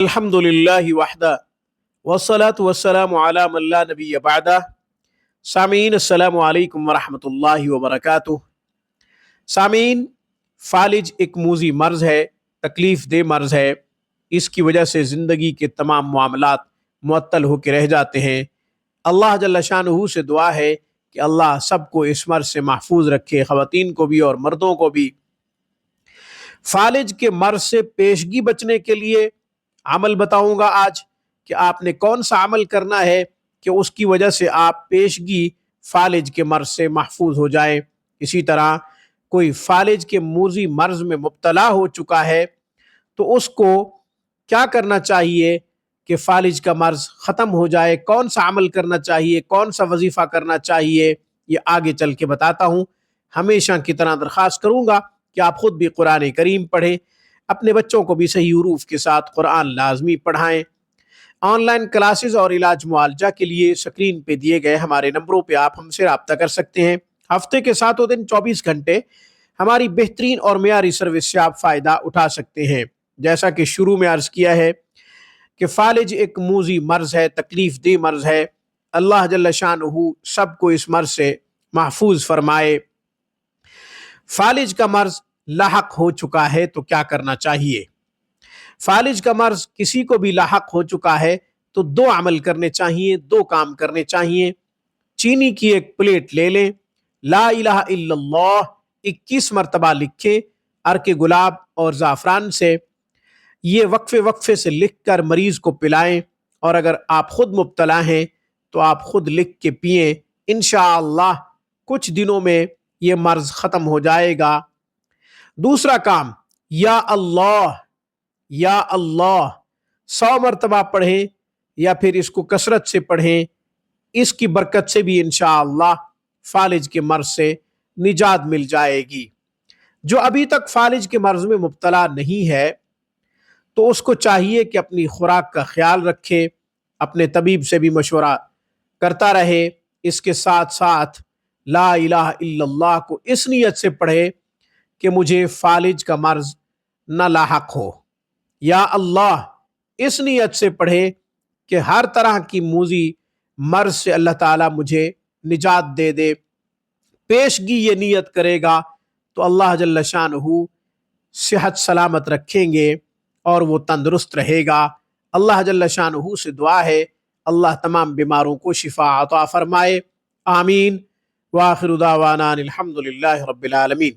الحمدللہ وحدہ والصلاة والسلام علی من لا نبی بعدہ۔ سامعین السلام علیکم ورحمۃ اللہ وبرکاتہ۔ سامعین، فالج ایک موذی مرض ہے، تکلیف دہ مرض ہے۔ اس کی وجہ سے زندگی کے تمام معاملات معطل ہو کے رہ جاتے ہیں۔ اللہ جل شانہ سے دعا ہے کہ اللہ سب کو اس مرض سے محفوظ رکھے، خواتین کو بھی اور مردوں کو بھی۔ فالج کے مرض سے پیشگی بچنے کے لیے عمل بتاؤں گا آج کہ آپ نے کون سا عمل کرنا ہے کہ اس کی وجہ سے آپ پیشگی فالج کے مرض سے محفوظ ہو جائیں۔ اسی طرح کوئی فالج کے موذی مرض میں مبتلا ہو چکا ہے تو اس کو کیا کرنا چاہیے کہ فالج کا مرض ختم ہو جائے، کون سا عمل کرنا چاہیے، کون سا وظیفہ کرنا چاہیے، یہ آگے چل کے بتاتا ہوں۔ ہمیشہ کی طرح درخواست کروں گا کہ آپ خود بھی قرآن کریم پڑھیں، اپنے بچوں کو بھی صحیح حروف کے ساتھ قرآن لازمی پڑھائیں۔ آن لائن کلاسز اور علاج معالجہ کے لیے سکرین پہ دیے گئے ہمارے نمبروں پہ آپ ہم سے رابطہ کر سکتے ہیں۔ ہفتے کے 7 دن 24 گھنٹے ہماری بہترین اور معیاری سروس سے آپ فائدہ اٹھا سکتے ہیں۔ جیسا کہ شروع میں عرض کیا ہے کہ فالج ایک موذی مرض ہے، تکلیف دہ مرض ہے۔ اللہ جل شانہ سب کو اس مرض سے محفوظ فرمائے۔ فالج کا مرض لاحق ہو چکا ہے تو کیا کرنا چاہیے؟ فالج کا مرض کسی کو بھی لاحق ہو چکا ہے تو 2 عمل کرنے چاہیے، 2 کام کرنے چاہیے۔ چینی کی ایک پلیٹ لے لیں، لا الہ الا اللہ 21 مرتبہ لکھیں عرق گلاب اور زعفران سے۔ یہ وقفے سے لکھ کر مریض کو پلائیں، اور اگر آپ خود مبتلا ہیں تو آپ خود لکھ کے پئیں۔ انشاءاللہ کچھ دنوں میں یہ مرض ختم ہو جائے گا۔ دوسرا کام، یا اللہ 100 مرتبہ پڑھیں یا پھر اس کو کثرت سے پڑھیں۔ اس کی برکت سے بھی انشاءاللہ فالج کے مرض سے نجات مل جائے گی۔ جو ابھی تک فالج کے مرض میں مبتلا نہیں ہے تو اس کو چاہیے کہ اپنی خوراک کا خیال رکھے، اپنے طبیب سے بھی مشورہ کرتا رہے۔ اس کے ساتھ ساتھ لا الہ الا اللہ کو اس نیت سے پڑھے کہ مجھے فالج کا مرض نہ لاحق ہو۔ یا اللہ اس نیت سے پڑھے کہ ہر طرح کی موذی مرض سے اللہ تعالیٰ مجھے نجات دے دے۔ پیشگی یہ نیت کرے گا تو اللہ جل شانہ صحت سلامت رکھیں گے اور وہ تندرست رہے گا۔ اللہ جل شانہ سے دعا ہے اللہ تمام بیماروں کو شفا عطا فرمائے، آمین۔ وآخر دعوانا الحمدللہ رب العالمین۔